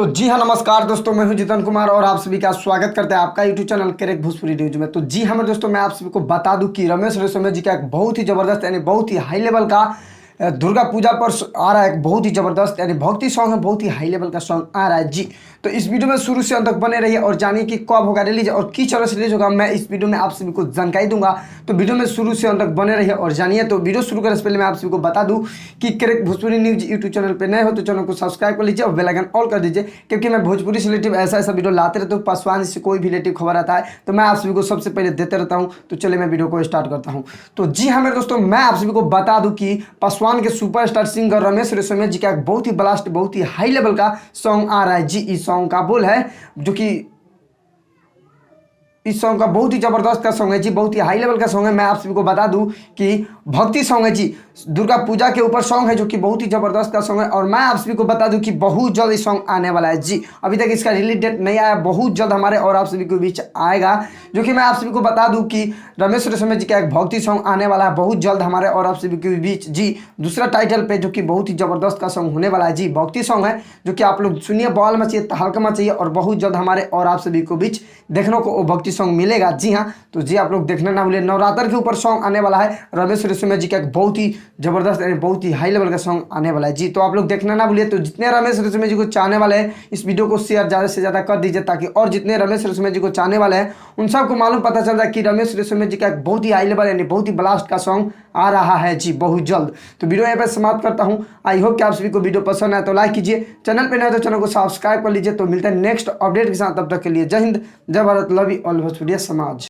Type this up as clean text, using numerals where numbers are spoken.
तो जी हाँ, नमस्कार दोस्तों, मैं हूं जितन कुमार और आप सभी का स्वागत करते हैं आपका YouTube channel correct Bhojpuri news में। तो जी हाँ मेरे दोस्तों, मैं आप सभी को बता दूं कि रमेश रेशमिया जी का एक बहुत ही जबरदस्त यानी बहुत ही हाई लेवल का दुर्गा पूजा पर आ रहा है एक बहुत ही जबरदस्त यानी भक्ति सॉन्ग है, बहुत ही हाई लेवल का सॉन्ग आ रहा है जी। तो इस वीडियो में शुरू से अंत तक बने रहिए और जानिए कि कब होगा रिलीज और किस तरह से रिलीज होगा, मैं इस वीडियो में आप सभी को जानकारी दूंगा। तो वीडियो में शुरू से अंत तक बने रहिए और जानिए। तो वीडियो शुरू करने से पहले मैं आप सभी को बता दूं कि correct Bhojpuri news YouTube channel पर नए हो तो चैनल को सब्सक्राइब कर लीजिए और बेल आइकन ऑल कर दीजिए, क्योंकि मैं भोजपुरी से रिलेटिव ऐसा वीडियो लाते रहता हूँ। पासवान से कोई भी रिलेटिव खबर आता है तो मैं आप सभी को सबसे पहले देते रहता हूँ। तो चलिए मैं वीडियो को स्टार्ट करता हूँ। तो जी हाँ मेरे दोस्तों, मैं आप सभी को बता दूं कि पासवान के सुपरस्टार सिंगर रमेश रेशमिया जी का एक बहुत ही ब्लास्ट बहुत ही हाई लेवल का सॉन्ग आ रहा है जी। इस सॉन्ग का बोल है जो कि इस सॉन्ग का बहुत ही जबरदस्त का सॉन्ग है जी, बहुत ही हाई लेवल का सॉन्ग है। मैं आप सभी को बता दूं कि भक्ति सॉन्ग है जी, दुर्गा पूजा के ऊपर सॉन्ग है जो कि बहुत ही जबरदस्त का सॉन्ग है। और मैं आप सभी को बता दूं कि बहुत जल्द इस सॉन्ग आने वाला है जी। अभी तक इसका रिलीज डेट नहीं आया, बहुत जल्द हमारे और आप सभी के बीच आएगा। जो कि मैं आप सभी को बता दूं कि रमेश रेशमिया जी का एक भक्ति सॉन्ग आने वाला है बहुत जल्द हमारे और आप सभी के बीच जी, दूसरा टाइटल पे, जो कि बहुत ही जबरदस्त का सॉन्ग होने वाला है जी। भक्ति सॉन्ग है जो कि आप लोग सुनिए, बवाल मचिए, तहलका मचिए और बहुत जल्द हमारे और आप सभी को बीच देखने को वो भक्ति सॉन्ग मिलेगा जी हाँ। तो जी आप लोग देखना ना भूलिए, नवरात्र के ऊपर सॉन्ग आने वाला है रमेश रेशमिया जी का एक बहुत ही जबरदस्त बहुत ही हाई लेवल का सॉन्ग आने वाला है जी। तो आप लोग देखना ना भूलिए। तो जितने रमेश रेशमिया जी को चाहने वाले हैं इस वीडियो को शेयर ज़्यादा से ज़्यादा कर दीजिए, ताकि और जितने रमेश रेशमिया जी को चाहने वाले हैं उन सबको मालूम पता चल जाए कि रमेश रेशमिया जी का एक बहुत ही हाई लेवल यानी बहुत ही ब्लास्ट का सॉन्ग आ रहा है जी बहुत जल्द। तो वीडियो यहाँ पर समाप्त करता हूँ। आई होप कि आप सभी को वीडियो पसंद आए तो लाइक कीजिए, चैनल पर नए तो चैनल को सब्सक्राइब कर लीजिए। तो मिलते हैं नेक्स्ट अपडेट के साथ, तब तक के लिए जय हिंद, जय भारत, लव यू ऑल भोजपुरिया समाज।